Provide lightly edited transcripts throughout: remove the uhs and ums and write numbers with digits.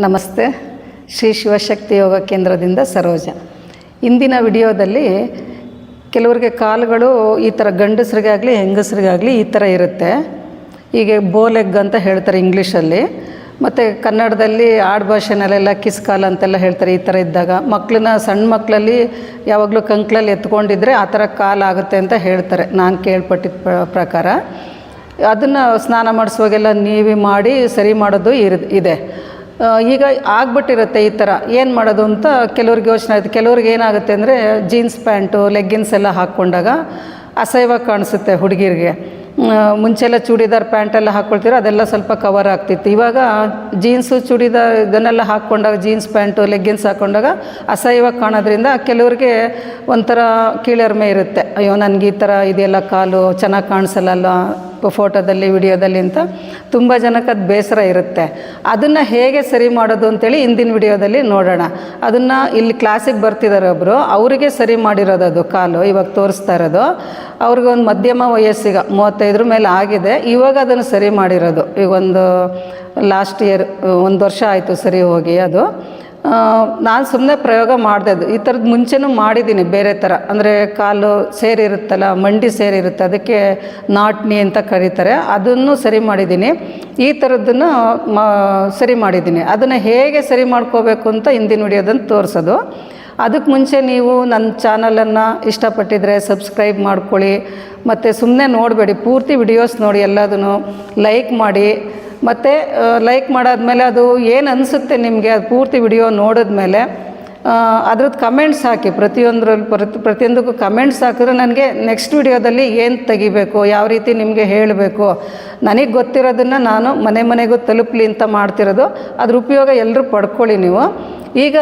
ನಮಸ್ತೆ. ಶ್ರೀ ಶಿವಶಕ್ತಿ ಯೋಗ ಕೇಂದ್ರದಿಂದ ಸರೋಜ. ಇಂದಿನ ವಿಡಿಯೋದಲ್ಲಿ ಕೆಲವರಿಗೆ ಕಾಲುಗಳು ಈ ಥರ ಗಂಡಸರಿಗಾಗಲಿ ಹೆಂಗಸರಿಗಾಗಲಿ ಈ ಥರ ಇರುತ್ತೆ. ಹೀಗೆ ಬೋಲೆಗ್ ಅಂತ ಹೇಳ್ತಾರೆ ಇಂಗ್ಲೀಷಲ್ಲಿ, ಮತ್ತು ಕನ್ನಡದಲ್ಲಿ ಆಡುಭಾಷೆನಲ್ಲೆಲ್ಲ ಕಿಸ್ ಕಾಲು ಅಂತೆಲ್ಲ ಹೇಳ್ತಾರೆ. ಈ ಥರ ಇದ್ದಾಗ ಸಣ್ಣ ಮಕ್ಕಳಲ್ಲಿ ಯಾವಾಗಲೂ ಕಂಕ್ಳಲ್ಲಿ ಎತ್ಕೊಂಡಿದ್ರೆ ಆ ಥರ ಕಾಲಾಗುತ್ತೆ ಅಂತ ಹೇಳ್ತಾರೆ, ನಾನು ಕೇಳ್ಪಟ್ಟಿದ್ದ ಪ್ರಕಾರ. ಅದನ್ನು ಸ್ನಾನ ಮಾಡಿಸುವಾಗೆಲ್ಲ ನೀವಿ ಮಾಡಿ ಸರಿ ಮಾಡೋದು ಇದೆ. ಈಗ ಆಗ್ಬಿಟ್ಟಿರುತ್ತೆ ಈ ಥರ. ಏನು ಮಾಡೋದು ಅಂತ ಕೆಲವ್ರಿಗೆ ಯೋಚನೆ ಆಯಿತು. ಕೆಲವ್ರಿಗೆ ಏನಾಗುತ್ತೆ ಅಂದರೆ ಜೀನ್ಸ್ ಪ್ಯಾಂಟು ಲೆಗ್ಗಿನ್ಸ್ ಎಲ್ಲ ಹಾಕ್ಕೊಂಡಾಗ ಅಸಹ್ಯವಾಗಿ ಕಾಣಿಸುತ್ತೆ ಹುಡುಗಿರಿಗೆ. ಮುಂಚೆಲ್ಲ ಚೂಡಿದಾರ್ ಪ್ಯಾಂಟೆಲ್ಲ ಹಾಕ್ಕೊಳ್ತೀರೋ ಅದೆಲ್ಲ ಸ್ವಲ್ಪ ಕವರ್ ಆಗ್ತಿತ್ತು. ಇವಾಗ ಜೀನ್ಸು ಚೂಡಿದಾರ್ ಇದನ್ನೆಲ್ಲ ಹಾಕ್ಕೊಂಡಾಗ, ಜೀನ್ಸ್ ಪ್ಯಾಂಟು ಲೆಗ್ಗಿನ್ಸ್ ಹಾಕ್ಕೊಂಡಾಗ ಅಸಹ್ಯವಾಗಿ ಕಾಣೋದ್ರಿಂದ ಕೆಲವ್ರಿಗೆ ಒಂಥರ ಕೀಳರಿಮೆ ಇರುತ್ತೆ. ಅಯ್ಯೋ ನನಗೆ ಈ ಥರ ಇದೆಲ್ಲ ಕಾಲು ಚೆನ್ನಾಗಿ ಕಾಣಿಸಲ್ಲ ಫೋಟೋದಲ್ಲಿ ವಿಡಿಯೋದಲ್ಲಿ ಅಂತ ತುಂಬ ಜನಕ್ಕೆ ಅದು ಬೇಸರ ಇರುತ್ತೆ. ಅದನ್ನು ಹೇಗೆ ಸರಿ ಮಾಡೋದು ಅಂತೇಳಿ ಇಂದಿನ ವಿಡಿಯೋದಲ್ಲಿ ನೋಡೋಣ. ಅದನ್ನು ಇಲ್ಲಿ ಕ್ಲಾಸಿಗೆ ಬರ್ತಿದ್ದಾರೆ ಒಬ್ಬರು, ಅವರಿಗೆ ಸರಿ ಮಾಡಿರೋದು ಅದು ಕಾಲು ಇವಾಗ ತೋರಿಸ್ತಾ ಇರೋದು. ಅವ್ರಿಗೆ ಒಂದು ಮಧ್ಯಮ ವಯಸ್ಸಿಗೆ 35 ಮೇಲೆ ಆಗಿದೆ. ಇವಾಗ ಅದನ್ನು ಸರಿ ಮಾಡಿರೋದು. ಈಗ ಒಂದು ಲಾಸ್ಟ್ ಇಯರ್ 1 ವರ್ಷ ಆಯಿತು ಸರಿ ಹೋಗಿ. ಅದು ನಾನು ಸುಮ್ಮನೆ ಪ್ರಯೋಗ ಮಾಡಿದೆ. ಅದು ಈ ಥರದ್ದು ಮುಂಚೆನೂ ಮಾಡಿದ್ದೀನಿ ಬೇರೆ ಥರ. ಅಂದರೆ ಕಾಲು ಸೇರಿರುತ್ತಲ್ಲ, ಮಂಡಿ ಸೇರಿರುತ್ತೆ, ಅದಕ್ಕೆ ನಾಟ್ನಿ ಅಂತ ಕರೀತಾರೆ. ಅದನ್ನು ಸರಿ ಮಾಡಿದ್ದೀನಿ. ಈ ಥರದ್ದನ್ನು ಸರಿ ಮಾಡಿದ್ದೀನಿ. ಅದನ್ನು ಹೇಗೆ ಸರಿ ಮಾಡ್ಕೋಬೇಕು ಅಂತ ಇಂದಿನ ವಿಡಿಯೋದಲ್ಲಿ ತೋರಿಸೋದು. ಅದಕ್ಕೆ ಮುಂಚೆ ನೀವು ನನ್ನ ಚಾನಲನ್ನು ಇಷ್ಟಪಟ್ಟಿದ್ರೆ ಸಬ್ಸ್ಕ್ರೈಬ್ ಮಾಡ್ಕೊಳ್ಳಿ. ಮತ್ತು ಸುಮ್ಮನೆ ನೋಡಬೇಡಿ, ಪೂರ್ತಿ ವಿಡಿಯೋಸ್ ನೋಡಿ, ಎಲ್ಲದನ್ನು ಲೈಕ್ ಮಾಡಿ. ಮತ್ತು ಲೈಕ್ ಮಾಡಾದ್ಮೇಲೆ ಅದು ಏನು ಅನಿಸುತ್ತೆ ನಿಮಗೆ, ಅದು ಪೂರ್ತಿ ವಿಡಿಯೋ ನೋಡಿದ್ಮೇಲೆ ಅದ್ರದ್ದು ಕಮೆಂಟ್ಸ್ ಹಾಕಿ. ಪ್ರತಿಯೊಂದಕ್ಕೂ ಕಮೆಂಟ್ಸ್ ಹಾಕಿದ್ರೆ ನನಗೆ ನೆಕ್ಸ್ಟ್ ವಿಡಿಯೋದಲ್ಲಿ ಏನು ತೆಗಿಬೇಕು, ಯಾವ ರೀತಿ ನಿಮಗೆ ಹೇಳಬೇಕು, ನನಗೆ ಗೊತ್ತಿರೋದನ್ನು ನಾನು ಮನೆಗೂ ತಲುಪಲಿ ಅಂತ ಮಾಡ್ತಿರೋದು. ಅದ್ರ ಉಪಯೋಗ ಎಲ್ಲರೂ ಪಡ್ಕೊಳ್ಳಿ ನೀವು. ಈಗ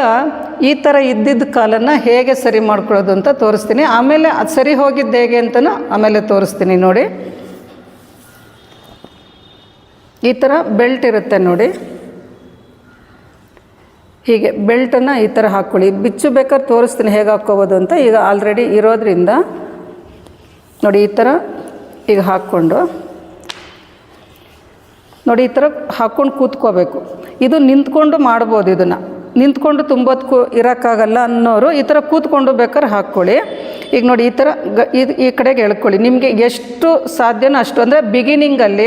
ಈ ಥರ ಇದ್ದಿದ್ದ ಕಾಲನ್ನು ಹೇಗೆ ಸರಿ ಮಾಡ್ಕೊಳ್ಳೋದು ಅಂತ ತೋರಿಸ್ತೀನಿ. ಆಮೇಲೆ ಅದು ಸರಿ ಹೋಗಿದ್ದು ಹೇಗೆ ಅಂತಲೂ ಆಮೇಲೆ ತೋರಿಸ್ತೀನಿ. ನೋಡಿ, ಈ ಥರ ಬೆಲ್ಟ್ ಇರುತ್ತೆ ನೋಡಿ. ಹೀಗೆ ಬೆಲ್ಟನ್ನು ಈ ಥರ ಹಾಕ್ಕೊಳ್ಳಿ. ಬಿಚ್ಚು ಬೇಕಾದ್ರೆ ತೋರಿಸ್ತೀನಿ ಹೇಗೆ ಹಾಕ್ಕೋಬೋದು ಅಂತ. ಈಗ ಆಲ್ರೆಡಿ ಇರೋದ್ರಿಂದ ನೋಡಿ, ಈ ಥರ ಈಗ ಹಾಕ್ಕೊಂಡು ನೋಡಿ, ಈ ಥರ ಹಾಕ್ಕೊಂಡು ಕೂತ್ಕೋಬೇಕು. ಇದು ನಿಂತ್ಕೊಂಡು ಮಾಡ್ಬೋದು. ಇದನ್ನು ನಿಂತ್ಕೊಂಡು ತುಂಬೊತ್ತು ಇರೋಕ್ಕಾಗಲ್ಲ ಅನ್ನೋರು ಈ ಥರ ಕೂತ್ಕೊಂಡು ಬೇಕಾದ್ರೆ ಹಾಕ್ಕೊಳ್ಳಿ. ಈಗ ನೋಡಿ, ಈ ಥರ ಈ ಕಡೆಗೆ ಎಳ್ಕೊಳ್ಳಿ. ನಿಮಗೆ ಎಷ್ಟು ಸಾಧ್ಯನೋ ಅಷ್ಟು. ಅಂದರೆ ಬಿಗಿನಿಂಗಲ್ಲಿ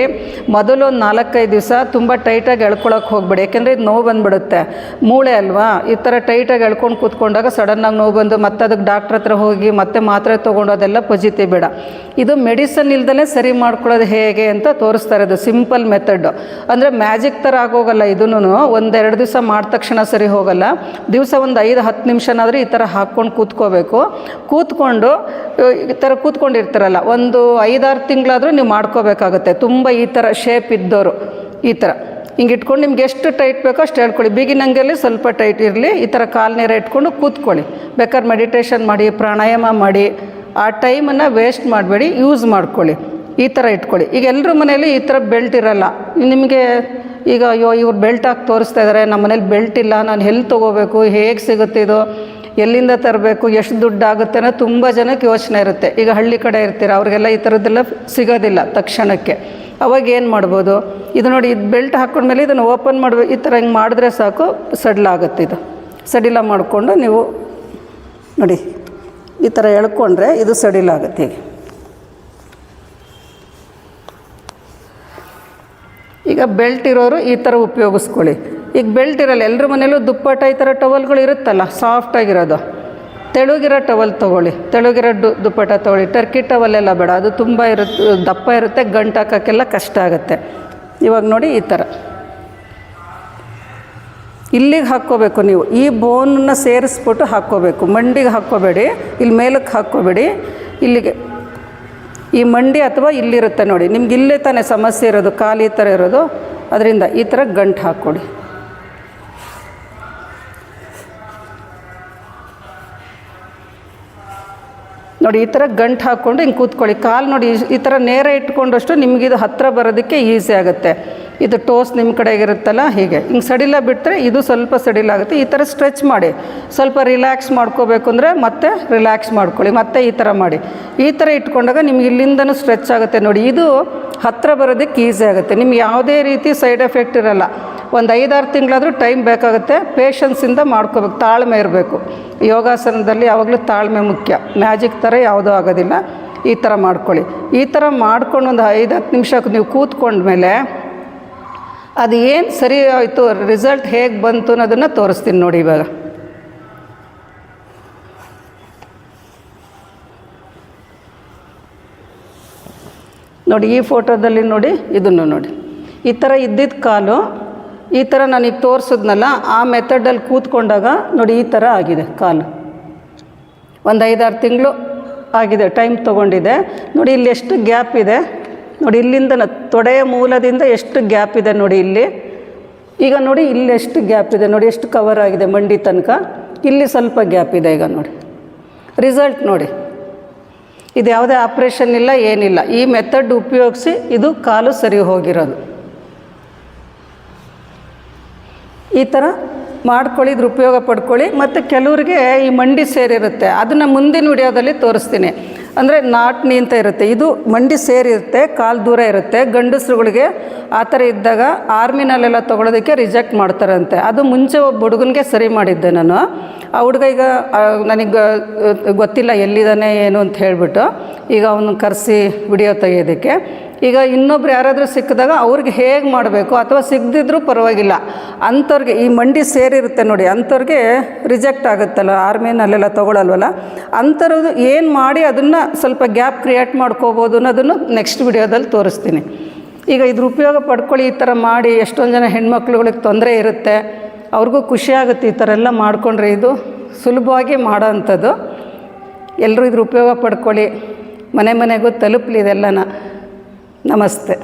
ಮೊದಲು ಒಂದು 4-5 ದಿವಸ ತುಂಬ ಟೈಟಾಗಿ ಎಳ್ಕೊಳಕ್ಕೆ ಹೋಗ್ಬೇಡಿ. ಯಾಕೆಂದರೆ ಇದು ನೋವು ಬಂದುಬಿಡುತ್ತೆ, ಮೂಳೆ ಅಲ್ವಾ. ಈ ಥರ ಟೈಟಾಗಿ ಎಳ್ಕೊಂಡು ಕೂತ್ಕೊಂಡಾಗ ಸಡನ್ನಾಗಿ ನೋವು ಬಂದು ಮತ್ತೆ ಅದಕ್ಕೆ ಡಾಕ್ಟ್ರ್ ಹತ್ರ ಹೋಗಿ ಮತ್ತೆ ಮಾತ್ರೆ ತೊಗೊಂಡು ಅದೆಲ್ಲ ಪಜಿತಿ ಬೇಡ. ಇದು ಮೆಡಿಸನ್ ಇಲ್ದಲೇ ಸರಿ ಮಾಡ್ಕೊಳ್ಳೋದು ಹೇಗೆ ಅಂತ ತೋರಿಸ್ತಾ ಇರೋದು. Simple method. ಅಂದರೆ ಮ್ಯಾಜಿಕ್ ಥರ ಆಗೋಗಲ್ಲ. ಇದನ್ನು 1-2 ದಿವಸ ಮಾಡಿದ ತಕ್ಷಣ ಸರಿ ಹೋಗಲ್ಲ. ದಿವಸ ಒಂದು 5-10 ನಿಮಿಷನಾದರೂ ಈ ಥರ ಹಾಕ್ಕೊಂಡು ಕೂತ್ಕೋಬೇಕು. ಕೂತ್ಕೊಂಡು ಈ ಥರ ಕೂತ್ಕೊಂಡಿರ್ತಾರಲ್ಲ, ಒಂದು 5-6 ತಿಂಗಳಾದರೂ ನೀವು ಮಾಡ್ಕೋಬೇಕಾಗುತ್ತೆ. ತುಂಬ ಈ ಥರ ಶೇಪ್ ಇದ್ದವರು ಈ ಥರ ಹಿಂಗೆ ಇಟ್ಕೊಂಡು ನಿಮ್ಗೆ ಎಷ್ಟು ಟೈಟ್ ಬೇಕೋ ಅಷ್ಟು ಹೇಳ್ಕೊಳ್ಳಿ. ಬಿಗಿನಂಗೆಲ್ಲಿ ಸ್ವಲ್ಪ ಟೈಟ್ ಇರಲಿ. ಈ ಥರ ಕಾಲು ನೇರ ಇಟ್ಕೊಂಡು ಕೂತ್ಕೊಳ್ಳಿ. ಬೇಕಾದ್ರೆ ಮೆಡಿಟೇಷನ್ ಮಾಡಿ, ಪ್ರಾಣಾಯಾಮ ಮಾಡಿ. ಆ ಟೈಮನ್ನು ವೇಸ್ಟ್ ಮಾಡಬೇಡಿ, ಯೂಸ್ ಮಾಡ್ಕೊಳ್ಳಿ. ಈ ಥರ ಇಟ್ಕೊಳ್ಳಿ. ಈಗ ಎಲ್ಲರ ಮನೇಲಿ ಈ ಥರ ಬೆಲ್ಟ್ ಇರಲ್ಲ. ನಿಮಗೆ ಈಗ ಅಯ್ಯೋ ಇವ್ರು ಬೆಲ್ಟ್ ಹಾಕಿ ತೋರಿಸ್ತಾ ಇದ್ದಾರೆ, ನಮ್ಮ ಮನೇಲಿ ಬೆಲ್ಟ್ ಇಲ್ಲ, ನಾನು ಎಲ್ಲಿ ತೊಗೋಬೇಕು, ಹೇಗೆ ಸಿಗುತ್ತೆ ಇದು, ಎಲ್ಲಿಂದ ತರಬೇಕು, ಎಷ್ಟು ದುಡ್ಡು ಆಗುತ್ತೆ ಅನ್ನೋ ತುಂಬ ಜನಕ್ಕೆ ಯೋಚನೆ ಇರುತ್ತೆ. ಈಗ ಹಳ್ಳಿ ಕಡೆ ಇರ್ತೀರ, ಅವ್ರಿಗೆಲ್ಲ ಈ ಥರದ್ದೆಲ್ಲ ಸಿಗೋದಿಲ್ಲ ತಕ್ಷಣಕ್ಕೆ. ಅವಾಗ ಏನು ಮಾಡ್ಬೋದು, ಇದು ನೋಡಿ, ಇದು ಬೆಲ್ಟ್ ಹಾಕ್ಕೊಂಡ್ಮೇಲೆ ಇದನ್ನು ಓಪನ್ ಮಾಡಬೇಕು. ಈ ಥರ ಹಿಂಗೆ ಮಾಡಿದ್ರೆ ಸಾಕು, ಸಡಿಲಾಗುತ್ತೆ. ಇದು ಸಡಿಲ ಮಾಡಿಕೊಂಡು ನೀವು ನೋಡಿ ಈ ಥರ ಎಳ್ಕೊಂಡ್ರೆ ಇದು ಸಡಿಲಾಗುತ್ತೆ. ಈಗ ಬೆಲ್ಟ್ ಇರೋರು ಈ ಥರ ಉಪಯೋಗಿಸ್ಕೊಳ್ಳಿ. ಈಗ ಬೆಲ್ಟ್ ಇರಲ್ಲ, ಎಲ್ಲರ ಮನೇಲೂ ದುಪ್ಪಟ್ಟ ಈ ಥರ ಟವಲ್ಗಳು ಇರುತ್ತಲ್ಲ, ಸಾಫ್ಟಾಗಿರೋದು. ತೆಳುಗಿರೋ ಟವಲ್ ತೊಗೊಳ್ಳಿ, ತೆಳುಗಿರೋ ದುಪ್ಪಟ್ಟ ತೊಗೊಳ್ಳಿ. ಟರ್ಕಿ ಟವಲ್ಲೆಲ್ಲ ಬೇಡ, ಅದು ತುಂಬ ದಪ್ಪ ಇರುತ್ತೆ, ಗಂಟು ಹಾಕೋಕ್ಕೆಲ್ಲ ಕಷ್ಟ ಆಗುತ್ತೆ. ಇವಾಗ ನೋಡಿ, ಈ ಥರ ಇಲ್ಲಿಗೆ ಹಾಕ್ಕೋಬೇಕು. ನೀವು ಈ ಬೋನನ್ನು ಸೇರಿಸ್ಬಿಟ್ಟು ಹಾಕ್ಕೋಬೇಕು. ಮಂಡಿಗೆ ಹಾಕ್ಕೋಬೇಡಿ, ಇಲ್ಲಿ ಮೇಲಕ್ಕೆ ಹಾಕ್ಕೋಬೇಡಿ. ಇಲ್ಲಿಗೆ ಈ ಮಂಡಿ ಅಥವಾ ಇಲ್ಲಿರುತ್ತೆ ನೋಡಿ, ನಿಮ್ಗೆ ಇಲ್ಲೇ ತಾನೇ ಸಮಸ್ಯೆ ಇರೋದು, ಕಾಲು ಈ ಥರ ಇರೋದು. ಅದರಿಂದ ಈ ಥರ ಗಂಟು ಹಾಕ್ಕೊಡಿ. ನೋಡಿ, ಈ ಥರ ಗಂಟು ಹಾಕ್ಕೊಂಡು ಹಿಂಗೆ ಕೂತ್ಕೊಳ್ಳಿ. ಕಾಲು ನೋಡಿ ಈ ಥರ ನೇರ ಇಟ್ಕೊಂಡಷ್ಟು ನಿಮಗಿದು ಹತ್ತಿರ ಬರೋದಕ್ಕೆ ಈಸಿ ಆಗುತ್ತೆ. ಇದು ಟೋಸ್ ನಿಮ್ಮ ಕಡೆಗಿರುತ್ತಲ್ಲ, ಹೀಗೆ ಹಿಂಗೆ ಸಡಿಲ ಬಿಟ್ಟರೆ ಇದು ಸ್ವಲ್ಪ ಸಡಿಲಾಗುತ್ತೆ. ಈ ಥರ ಸ್ಟ್ರೆಚ್ ಮಾಡಿ. ಸ್ವಲ್ಪ ರಿಲ್ಯಾಕ್ಸ್ ಮಾಡ್ಕೋಬೇಕು ಅಂದರೆ ಮತ್ತೆ ರಿಲ್ಯಾಕ್ಸ್ ಮಾಡ್ಕೊಳ್ಳಿ. ಮತ್ತೆ ಈ ಥರ ಮಾಡಿ. ಈ ಥರ ಇಟ್ಕೊಂಡಾಗ ನಿಮ್ಗೆ ಇಲ್ಲಿಂದನೂ ಸ್ಟ್ರೆಚ್ ಆಗುತ್ತೆ ನೋಡಿ. ಇದು ಹತ್ತಿರ ಬರೋದಕ್ಕೆ ಈಸಿ ಆಗುತ್ತೆ. ನಿಮ್ಗೆ ಯಾವುದೇ ರೀತಿ ಸೈಡ್ ಎಫೆಕ್ಟ್ ಇರೋಲ್ಲ. ಒಂದು 5-6 ತಿಂಗಳಾದರೂ ಟೈಮ್ ಬೇಕಾಗುತ್ತೆ. ಪೇಷನ್ಸಿಂದ ಮಾಡ್ಕೋಬೇಕು, ತಾಳ್ಮೆ ಇರಬೇಕು. ಯೋಗಾಸನದಲ್ಲಿ ಯಾವಾಗಲೂ ತಾಳ್ಮೆ ಮುಖ್ಯ. ಮ್ಯಾಜಿಕ್ ಥರ ಯಾವುದೂ ಆಗೋದಿಲ್ಲ. ಈ ಥರ ಮಾಡ್ಕೊಳ್ಳಿ. ಈ ಥರ ಮಾಡ್ಕೊಂಡು ಒಂದು 5-10 ನಿಮಿಷ ನೀವು ಕೂತ್ಕೊಂಡ್ಮೇಲೆ ಅದು ಏನು ಸರಿ ಆಯಿತು, ರಿಸಲ್ಟ್ ಹೇಗೆ ಬಂತು ಅನ್ನೋದನ್ನು ತೋರಿಸ್ತೀನಿ ನೋಡಿ. ಇವಾಗ ನೋಡಿ, ಈ ಫೋಟೋದಲ್ಲಿ ನೋಡಿ, ಇದನ್ನು ನೋಡಿ. ಈ ಥರ ಇದ್ದಿದ್ದ ಕಾಲು ಈ ಥರ ನಾನೀಗ ತೋರಿಸಿದ್ನಲ್ಲ, ಆ ಮೆಥಡಲ್ಲಿ ಕೂತ್ಕೊಂಡಾಗ ನೋಡಿ ಈ ಥರ ಆಗಿದೆ ಕಾಲು. ಒಂದು 5-6 ತಿಂಗಳು ಆಗಿದೆ, ಟೈಮ್ ತೊಗೊಂಡಿದೆ. ನೋಡಿ ಇಲ್ಲಿ ಎಷ್ಟು ಗ್ಯಾಪ್ ಇದೆ ನೋಡಿ, ಇಲ್ಲಿಂದ ತೊಡೆಯ ಮೂಲದಿಂದ ಎಷ್ಟು ಗ್ಯಾಪ್ ಇದೆ ನೋಡಿ ಇಲ್ಲಿ. ಈಗ ನೋಡಿ ಇಲ್ಲಿ ಎಷ್ಟು ಗ್ಯಾಪ್ ಇದೆ ನೋಡಿ, ಎಷ್ಟು ಕವರ್ ಆಗಿದೆ ಮಂಡಿ ತನಕ. ಇಲ್ಲಿ ಸ್ವಲ್ಪ ಗ್ಯಾಪ್ ಇದೆ. ಈಗ ನೋಡಿ ರಿಸಲ್ಟ್ ನೋಡಿ. ಇದು ಯಾವುದೇ ಆಪ್ರೇಷನ್ ಇಲ್ಲ, ಏನಿಲ್ಲ. ಈ ಮೆಥಡ್ ಉಪಯೋಗಿಸಿ ಇದು ಕಾಲು ಸರಿ ಹೋಗಿರೋದು. ಈ ಥರ ಮಾಡ್ಕೊಳ್ಳಿ, ಇದ್ರ ಉಪಯೋಗ ಪಡ್ಕೊಳ್ಳಿ. ಮತ್ತು ಕೆಲವರಿಗೆ ಈ ಮಂಡಿ ಸೇರಿರುತ್ತೆ, ಅದನ್ನು ಮುಂದಿನ ವಿಡಿಯೋದಲ್ಲಿ ತೋರಿಸ್ತೀನಿ. ಅಂದರೆ ನಾಟ್ನಿ ಅಂತ ಇರುತ್ತೆ, ಇದು ಮಂಡಿ ಸೇರಿರುತ್ತೆ, ಕಾಲು ದೂರ ಇರುತ್ತೆ. ಗಂಡಸ್ರುಗಳಿಗೆ ಆ ಥರ ಇದ್ದಾಗ ಆರ್ಮಿನಲ್ಲೆಲ್ಲ ತೊಗೊಳೋದಕ್ಕೆ ರಿಜೆಕ್ಟ್ ಮಾಡ್ತಾರಂತೆ. ಅದು ಮುಂಚೆ ಒಬ್ಬ ಹುಡುಗನಿಗೆ ಸರಿ ಮಾಡಿದ್ದೆ ನಾನು. ಆ ಹುಡುಗ ಈಗ ನನಗೆ ಗೊತ್ತಿಲ್ಲ ಎಲ್ಲಿದ್ದಾನೆ ಏನು ಅಂತ ಹೇಳಿಬಿಟ್ಟು ಈಗ ಅವನು ಕರೆಸಿ ವಿಡಿಯೋ ತೆಗೆಯೋದಕ್ಕೆ. ಈಗ ಇನ್ನೊಬ್ರು ಯಾರಾದರೂ ಸಿಕ್ಕಿದಾಗ ಅವ್ರಿಗೆ ಹೇಗೆ ಮಾಡಬೇಕು, ಅಥವಾ ಸಿಗದಿದ್ರೂ ಪರವಾಗಿಲ್ಲ, ಅಂಥವ್ರಿಗೆ ಈ ಮಂಡಿ ಸೇರಿರುತ್ತೆ ನೋಡಿ, ಅಂಥವ್ರಿಗೆ ರಿಜೆಕ್ಟ್ ಆಗುತ್ತಲ್ಲ, ಆರ್ಮಿನಲ್ಲೆಲ್ಲ ತೊಗೊಳಲ್ವಲ್ಲ, ಅಂಥವ್ರದ್ದು ಏನು ಮಾಡಿ ಅದನ್ನು ಸ್ವಲ್ಪ ಗ್ಯಾಪ್ ಕ್ರಿಯೇಟ್ ಮಾಡ್ಕೋಬೋದು ಅನ್ನೋದನ್ನು ನೆಕ್ಸ್ಟ್ ವಿಡಿಯೋದಲ್ಲಿ ತೋರಿಸ್ತೀನಿ. ಈಗ ಇದ್ರ ಉಪಯೋಗ ಪಡ್ಕೊಳ್ಳಿ. ಈ ಥರ ಮಾಡಿ ಎಷ್ಟೊಂದು ಜನ ಹೆಣ್ಮಕ್ಳುಗಳಿಗೆ ತೊಂದರೆ ಇರುತ್ತೆ, ಅವ್ರಿಗೂ ಖುಷಿಯಾಗುತ್ತೆ. ಈ ಥರ ಎಲ್ಲ ಮಾಡಿಕೊಂಡ್ರೆ ಇದು ಸುಲಭವಾಗಿ ಮಾಡೋ ಅಂಥದ್ದು. ಎಲ್ಲರೂ ಇದ್ರ ಉಪಯೋಗ ಪಡ್ಕೊಳ್ಳಿ, ಮನೆ ಮನೆಗೂ ತಲುಪಲಿ ಇದೆಲ್ಲನ. ನಮಸ್ತೆ.